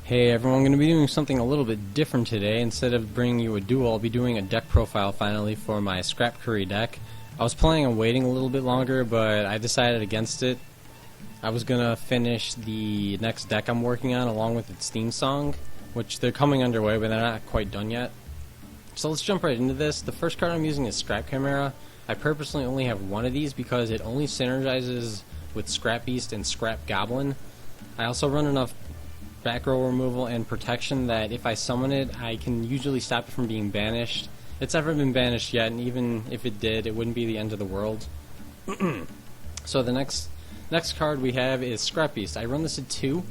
Hey everyone, I'm going to be doing something a little bit different today. Instead of bringing you a duel, I'll be doing a deck profile finally for my Karakuri deck. I was planning on waiting a little bit longer, but I decided against it. I was going to finish the next deck I'm working on along with its theme song, which they're coming underway, but they're not quite done yet. So let's jump right into this. The first card I'm using is Scrap Chimera. I purposely only have one of these because it only synergizes with Scrap Beast and Scrap Goblin. I also run enough back row removal and protection that if I summon it, I can usually stop it from being banished. It's never been banished yet, and even if it did, it wouldn't be the end of the world. So the next card we have is Scrap Beast. I run this at 2.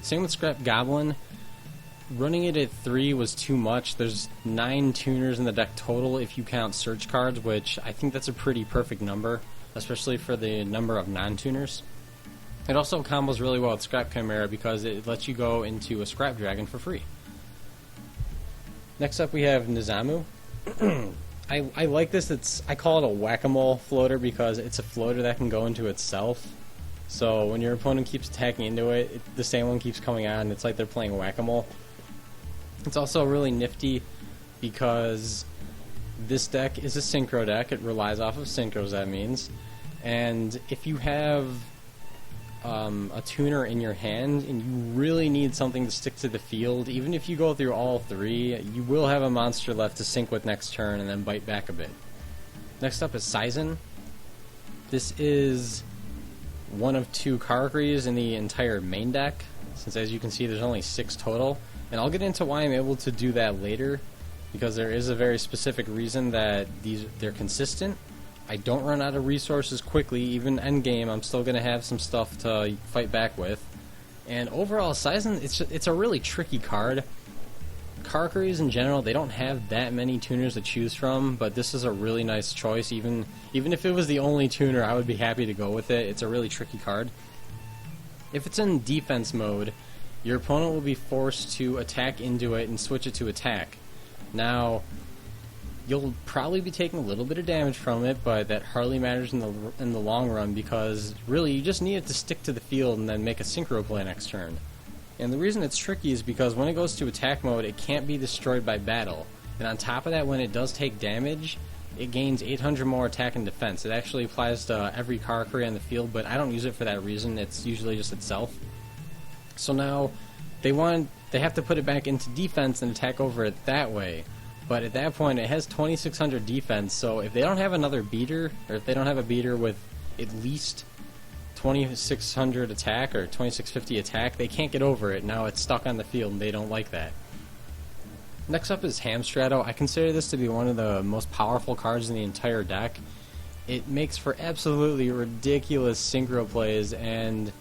Same with Scrap Goblin. Running it at 3 was too much. There's 9 tuners in the deck total if you count search cards, which I think that's a pretty perfect number, especially for the number of non-tuners. It also combos really well with Scrap Chimera because it lets you go into a Scrap Dragon for free. Next up we have Nizamu. I like this. I call it a whack-a-mole floater because it's a floater that can go into itself. So when your opponent keeps attacking into it, the same one keeps coming out, and it's like they're playing whack-a-mole. It's also really nifty because this deck is a synchro deck. It relies off of synchros, that means. And if you have a tuner in your hand and you really need something to stick to the field, even if you go through all 3, you will have a monster left to sync with next turn and then bite back a bit. Next up is Saizen. This is one of 2 Karakuris in the entire main deck, since as you can see there's only 6 total, and I'll get into why I'm able to do that later, because there is a very specific reason that they're consistent. I don't run out of resources quickly. Even endgame, I'm still going to have some stuff to fight back with. And overall, Saizen, it's a really tricky card. Karakuris in general, they don't have that many tuners to choose from, but this is a really nice choice. Even if it was the only tuner, I would be happy to go with it. It's a really tricky card. If it's in defense mode, your opponent will be forced to attack into it and switch it to attack. Now, you'll probably be taking a little bit of damage from it, but that hardly matters in the long run because really you just need it to stick to the field and then make a synchro play next turn. And the reason it's tricky is because when it goes to attack mode, it can't be destroyed by battle. And on top of that, when it does take damage, it gains 800 more attack and defense. It actually applies to every Karakuri on the field, but I don't use it for that reason. It's usually just itself. So now they have to put it back into defense and attack over it that way. But at that point, it has 2600 defense, so if they don't have another beater, or if they don't have a beater with at least 2600 attack or 2650 attack, they can't get over it. Now it's stuck on the field, and they don't like that. Next up is Hamstrato. I consider this to be one of the most powerful cards in the entire deck. It makes for absolutely ridiculous synchro plays, and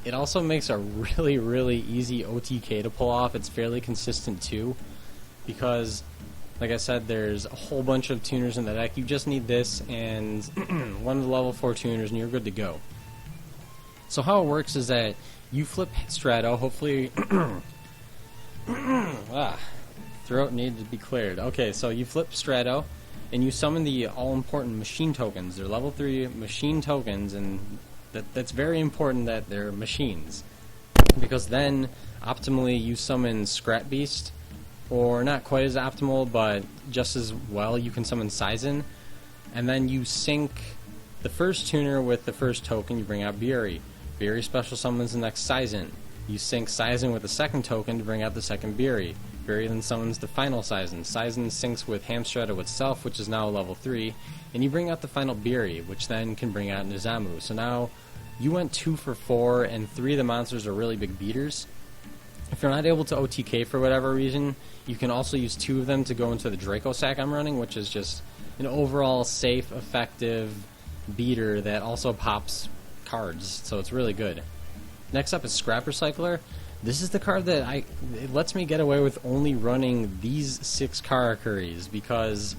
it also makes a really, really easy OTK to pull off. It's fairly consistent too, because like I said, there's a whole bunch of tuners in the deck. You just need this and one of the level 4 tuners and you're good to go. So how it works is that you flip Strato, hopefully throat needed to be cleared. Okay, so you flip Strato and you summon the all-important machine tokens. They're level 3 machine tokens, and that's very important that they're machines, because then optimally you summon Scrap Beast, or not quite as optimal, but just as well, you can summon Saizen, and then you sync the first tuner with the first token. You bring out Buri. Buri special summons the next Saizen. You sync Saizen with the second token to bring out the second Buri. Buri then summons the final Saizen. Saizen syncs with Hamstrato itself, which is now level 3, and you bring out the final Buri, which then can bring out Nizamu. So now you went 2 for 4, and 3 of the monsters are really big beaters. If you're not able to OTK for whatever reason, you can also use 2 of them to go into the Draco Sack I'm running, which is just an overall safe, effective beater that also pops cards, so it's really good. Next up is Scrap Recycler. This is the card that it lets me get away with only running these 6 Karakuris, because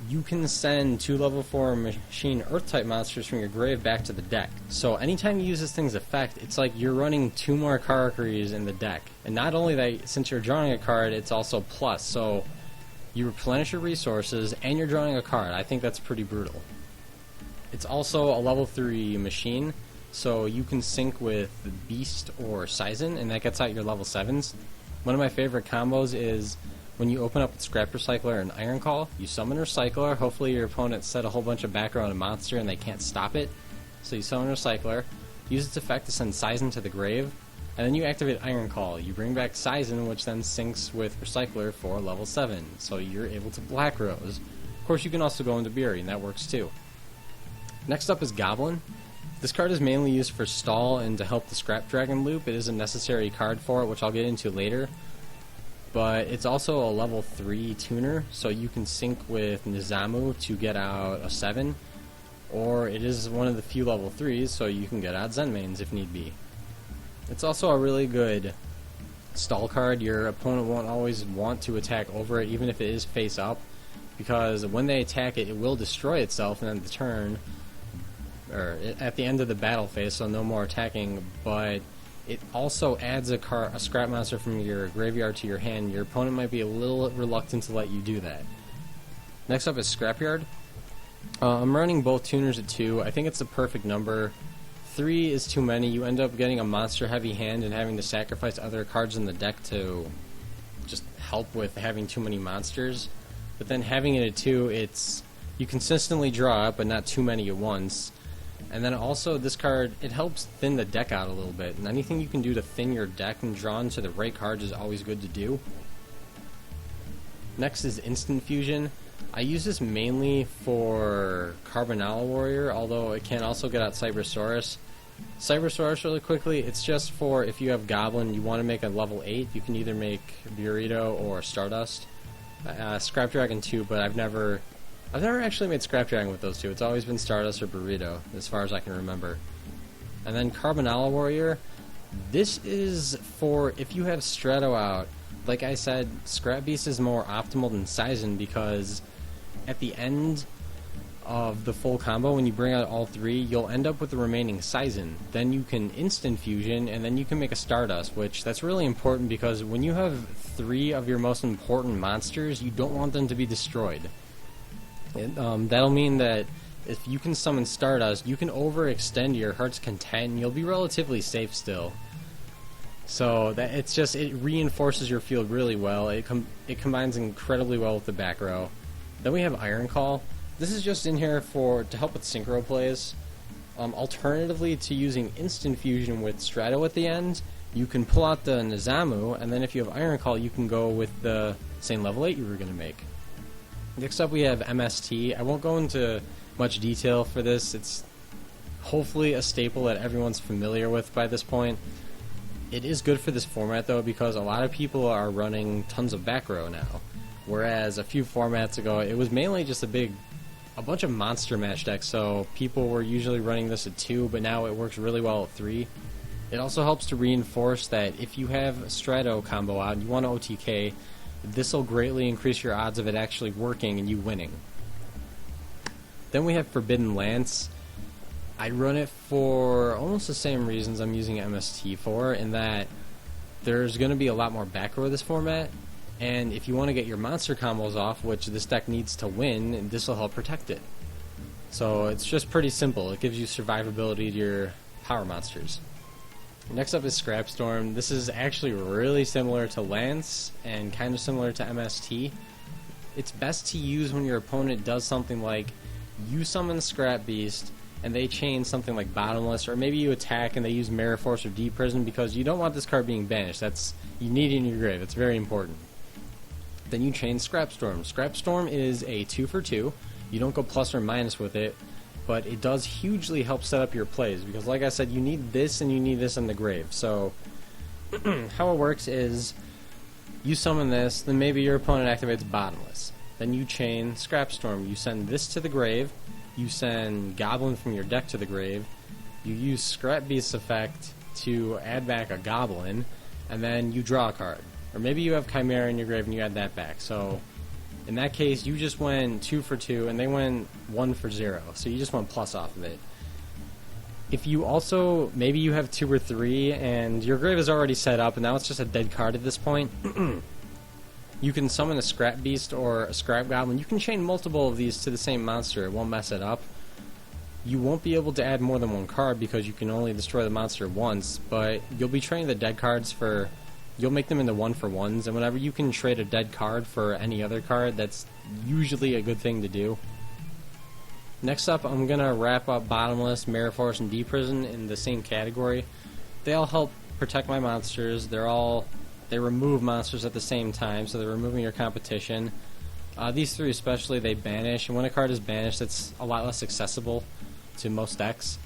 you can send 2 level 4 machine Earth-type monsters from your grave back to the deck. So anytime you use this thing's effect, it's like you're running 2 more Karakuris in the deck. And not only that, since you're drawing a card, it's also plus. So you replenish your resources, and you're drawing a card. I think that's pretty brutal. It's also a level 3 machine, so you can sync with Beast or Sizen, and that gets out your level 7s. One of my favorite combos is when you open up with Scrap Recycler and Iron Call, you summon Recycler. Hopefully your opponent set a whole bunch of back row on a monster and they can't stop it. So you summon Recycler, use its effect to send Sizen to the grave, and then you activate Iron Call. You bring back Sizen, which then syncs with Recycler for level 7, so you're able to black rows. Of course, you can also go into Bury, and that works too. Next up is Goblin. This card is mainly used for stall and to help the Scrap Dragon loop. It is a necessary card for it, which I'll get into later. But it's also a level 3 tuner, so you can sync with Nizamu to get out a 7, or it is one of the few level 3s, so you can get out Zenmains if need be. It's also a really good stall card. Your opponent won't always want to attack over it, even if it is face up, because when they attack it, it will destroy itself and then the turn, or at the end of the battle phase, so no more attacking, but it also adds a scrap monster from your graveyard to your hand. Your opponent might be a little reluctant to let you do that. Next up is Scrapyard. I'm running both tuners at 2. I think it's the perfect number. 3 is too many. You end up getting a monster heavy hand and having to sacrifice other cards in the deck to just help with having too many monsters. But then having it at 2, you consistently draw up, but not too many at once. And then also this card, it helps thin the deck out a little bit. And anything you can do to thin your deck and draw into the right cards is always good to do. Next is Instant Fusion. I use this mainly for Carbonala Warrior, although it can also get out Cybersaurus. Cybersaurus, really quickly, it's just for if you have Goblin, you want to make a level 8, you can either make Burrito or Stardust. Scrap Dragon 2, but I've never actually made Scrap Dragon with those two. It's always been Stardust or Burrito, as far as I can remember. And then Carbonala Warrior, this is for if you have Strato out. Like I said, Scrap Beast is more optimal than Sizen because at the end of the full combo, when you bring out all 3, you'll end up with the remaining Sizen. Then you can Instant Fusion, and then you can make a Stardust, which that's really important because when you have 3 of your most important monsters, you don't want them to be destroyed. That'll mean that if you can summon Stardust, you can overextend your Heart's Content, and you'll be relatively safe still. So it reinforces your field really well. It combines incredibly well with the back row. Then we have Iron Call. This is just in here to help with synchro plays. Alternatively to using Instant Fusion with Strato at the end, you can pull out the Nizamu, and then if you have Iron Call, you can go with the same level 8 you were going to make. Next up we have MST. I won't go into much detail for this. It's hopefully a staple that everyone's familiar with by this point. It is good for this format though because a lot of people are running tons of back row now. Whereas a few formats ago it was mainly just a bunch of monster match decks, so people were usually running this at 2, but now it works really well at 3. It also helps to reinforce that if you have a Strato combo out and you want to OTK, this will greatly increase your odds of it actually working and you winning. Then we have Forbidden Lance. I run it for almost the same reasons I'm using MST for, in that there's going to be a lot more back row this format, and if you want to get your monster combos off, which this deck needs to win, this will help protect it. So it's just pretty simple. It gives you survivability to your power monsters. Next up is Scrapstorm. This is actually really similar to Lance and kind of similar to MST. It's best to use when your opponent does something like you summon Scrap Beast and they chain something like Bottomless, or maybe you attack and they use Mirror Force or Deep Prison because you don't want this card being banished. You need it in your grave. It's very important. Then you chain Scrapstorm. Scrapstorm is a 2 for 2. You don't go plus or minus with it, but it does hugely help set up your plays because, like I said, you need this and you need this in the grave. So how it works is you summon this, then maybe your opponent activates Bottomless. Then you chain Scrapstorm. You send this to the grave. You send Goblin from your deck to the grave. You use Scrap Beast's effect to add back a Goblin, and then you draw a card. Or maybe you have Chimera in your grave and you add that back. So in that case, you just went 2 for 2, and they went 1 for 0. So you just went plus off of it. If you also, maybe you have 2 or 3, and your grave is already set up, and now it's just a dead card at this point, you can summon a Scrap Beast or a Scrap Goblin. You can chain multiple of these to the same monster. It won't mess it up. You won't be able to add more than one card because you can only destroy the monster once, but you'll be trading the dead cards for... You'll make them into 1-for-1s, and whenever you can trade a dead card for any other card, that's usually a good thing to do. Next up, I'm going to wrap up Bottomless, Mirror Force, and Deep Prison in the same category. They all help protect my monsters. They remove monsters at the same time, so they're removing your competition. These three especially, they banish, and when a card is banished, it's a lot less accessible to most decks.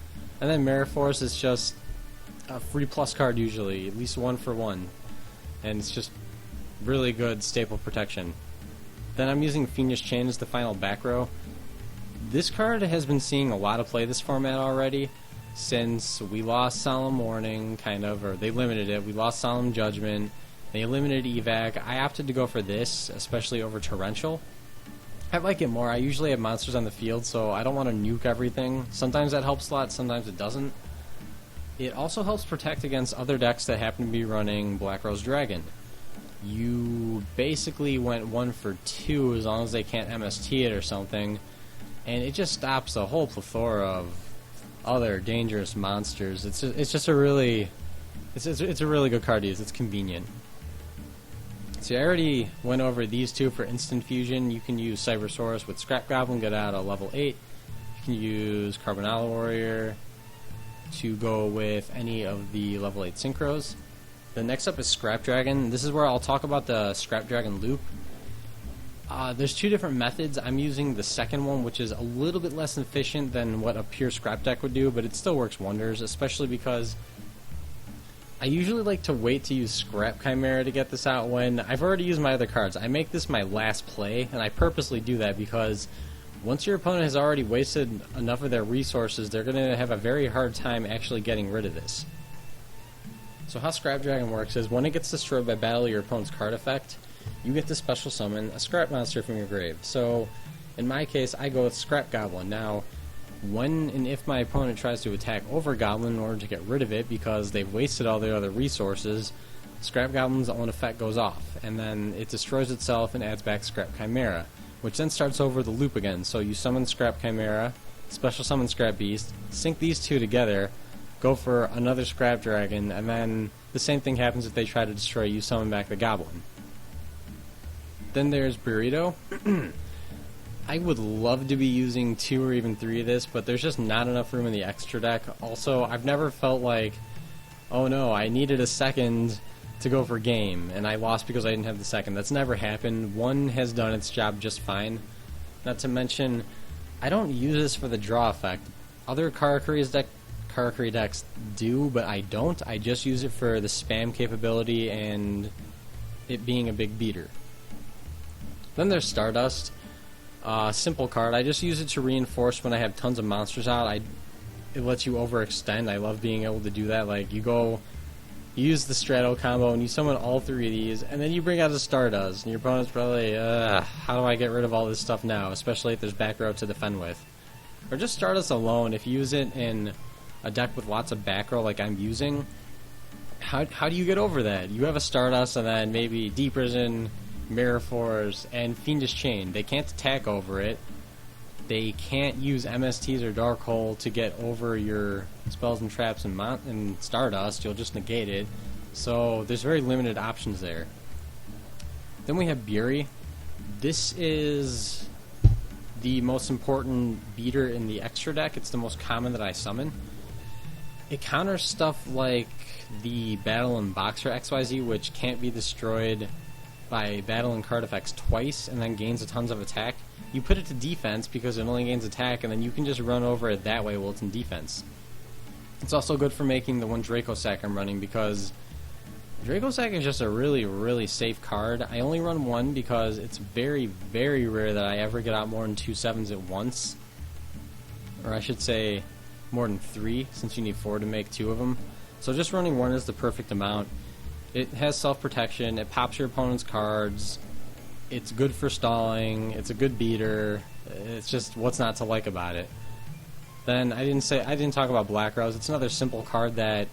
And then Mirror Force is just a free plus card usually, at least 1-for-1. And it's just really good staple protection. Then I'm using Fiendish Chain as the final back row. This card has been seeing a lot of play this format already since we lost Solemn Warning, kind of, or they limited it. We lost Solemn Judgment, they limited Evac. I opted to go for this, especially over Torrential. I like it more. I usually have monsters on the field, so I don't want to nuke everything. Sometimes that helps a lot, sometimes it doesn't. It also helps protect against other decks that happen to be running Black Rose Dragon. You basically went 1-for-2 as long as they can't MST it or something, and it just stops a whole plethora of other dangerous monsters. It's just a really good card to use. It's convenient. So I already went over these two for instant fusion. You can use Cybersaurus with Scrap Goblin, get out a level 8. You can use Carbonala Warrior to go with any of the level 8 synchros. The next up is Scrap Dragon. This is where I'll talk about the Scrap Dragon loop. There's two different methods. I'm using the second one, which is a little bit less efficient than what a pure scrap deck would do, but it still works wonders, especially because I usually like to wait to use Scrap Chimera to get this out when I've already used my other cards. I make this my last play, and I purposely do that because once your opponent has already wasted enough of their resources, they're going to have a very hard time actually getting rid of this. So how Scrap Dragon works is when it gets destroyed by battle your opponent's card effect, you get to special summon a scrap monster from your grave. So in my case, I go with Scrap Goblin. Now, when and if my opponent tries to attack over Goblin in order to get rid of it because they've wasted all their other resources, Scrap Goblin's own effect goes off, and then it destroys itself and adds back Scrap Chimera, which then starts over the loop again. So you summon Scrap Chimera, special summon Scrap Beast, sync these two together, go for another Scrap Dragon, and then the same thing happens if they try to destroy you, summon back the Goblin. Then there's Burrito. I would love to be using 2 or even 3 of this, but there's just not enough room in the extra deck. Also, I've never felt like, oh no, I needed a second to go for game, and I lost because I didn't have the second. That's never happened. One has done its job just fine. Not to mention, I don't use this for the draw effect. Other Karakuri decks do, but I don't. I just use it for the spam capability and it being a big beater. Then there's Stardust. Simple card. I just use it to reinforce when I have tons of monsters out. It lets you overextend. I love being able to do that. Like, you use the Strato combo and you summon all 3 of these, and then you bring out a Stardust, and your opponent's probably, how do I get rid of all this stuff now? Especially if there's back row to defend with. Or just Stardust alone. If you use it in a deck with lots of back row like I'm using, how do you get over that? You have a Stardust and then maybe Deep Prison, Mirror Force, and Fiendish Chain. They can't attack over it. They can't use MSTs or Dark Hole to get over your spells and traps and Stardust. You'll just negate it. So there's very limited options there. Then we have Buri. This is the most important beater in the extra deck. It's the most common that I summon. It counters stuff like the Battle and Boxer XYZ, which can't be destroyed by battle and card effects twice and then gains a tons of attack. You put it to defense because it only gains attack, and then you can just run over it that way while it's in defense. It's also good for making the one Draco Sack I'm running because Draco Sack is just a really, really safe card. I only run one because it's very, very rare that I ever get out more than 2 7s at once. Or I should say more than 3, since you need 4 to make 2 of them. So just running 1 is the perfect amount. It has self-protection, it pops your opponent's cards, it's good for stalling, it's a good beater, it's just what's not to like about it. Then I didn't talk about Black Rose. It's another simple card that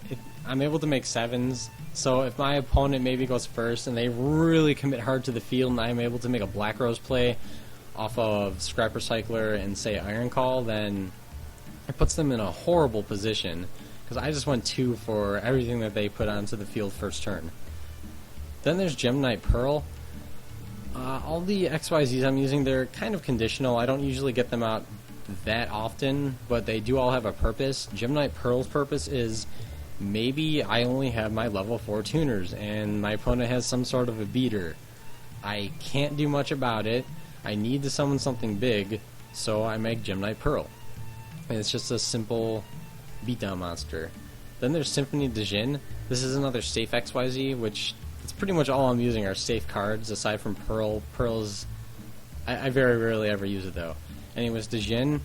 I'm able to make 7s, so if my opponent maybe goes first and they really commit hard to the field and I'm able to make a Black Rose play off of Scrap Recycler and say Iron Call, then it puts them in a horrible position, because I just went 2 for everything that they put onto the field first turn. Then there's Gemini Pearl. All the XYZs I'm using, they're kind of conditional. I don't usually get them out that often, but they do all have a purpose. Gemini Pearl's purpose is maybe I only have my level 4 tuners and my opponent has some sort of a beater. I can't do much about it. I need to summon something big, so I make Gemini Pearl. And it's just a simple beatdown monster. Then there's Symphony de Jin. This is another safe XYZ, which it's pretty much all I'm using are safe cards, aside from Pearl. Pearl's... I very rarely ever use it, though. Anyways, de Jin,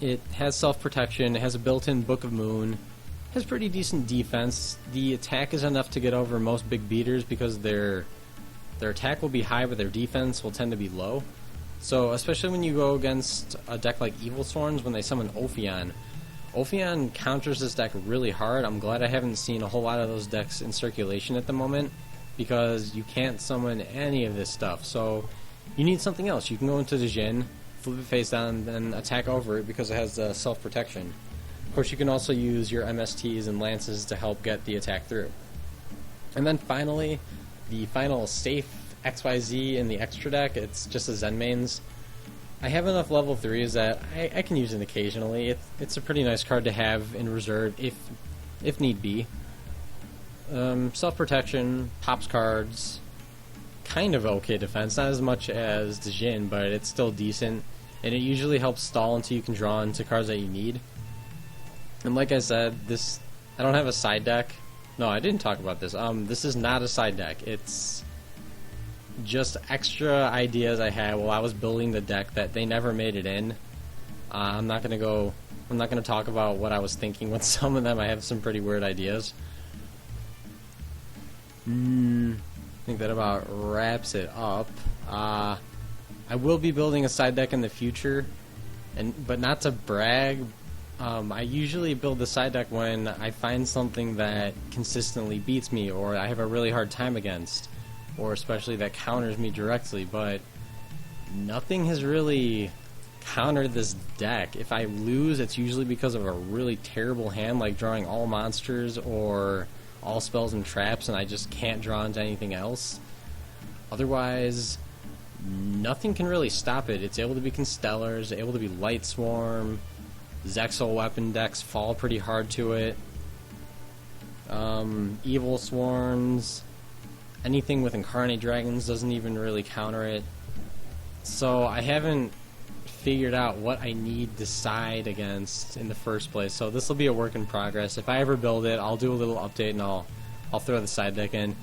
it has self-protection, it has a built-in Book of Moon, has pretty decent defense. The attack is enough to get over most big beaters because their attack will be high, but their defense will tend to be low. So, especially when you go against a deck like Evil Sworns, when they summon Ophion, Ophion counters this deck really hard. I'm glad I haven't seen a whole lot of those decks in circulation at the moment, because you can't summon any of this stuff. So, you need something else. You can go into the Jin, flip it face down, and then attack over it because it has self-protection. Of course, you can also use your MSTs and Lances to help get the attack through. And then finally, the final safe XYZ in the extra deck, it's just a Zenmains. I have enough level 3s that I can use it occasionally. It's a pretty nice card to have in reserve if need be. Self-protection, pops cards, kind of okay defense, not as much as the Jin, but it's still decent, and it usually helps stall until you can draw into cards that you need. And like I said, I don't have a side deck. No, I didn't talk about this. This is not a side deck. It's just extra ideas I had while I was building the deck that they never made it in. I'm not gonna talk about what I was thinking with some of them. I have some pretty weird ideas. I think that about wraps it up. I will be building a side deck in the future, but not to brag. I usually build the side deck when I find something that consistently beats me, or I have a really hard time against, or especially that counters me directly, but nothing has really countered this deck. If I lose, it's usually because of a really terrible hand, like drawing all monsters or all spells and traps, and I just can't draw into anything else. Otherwise, nothing can really stop it. It's able to be Constellars, able to be Light Swarm, Zexal weapon decks fall pretty hard to it. Evil Swarms, anything with Incarnate Dragons doesn't even really counter it. So I haven't figured out what I need to side against in the first place. So this will be a work in progress. If I ever build it, I'll do a little update and I'll throw the side deck in.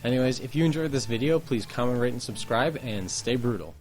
Anyways, if you enjoyed this video, please comment, rate, and subscribe, and stay brutal.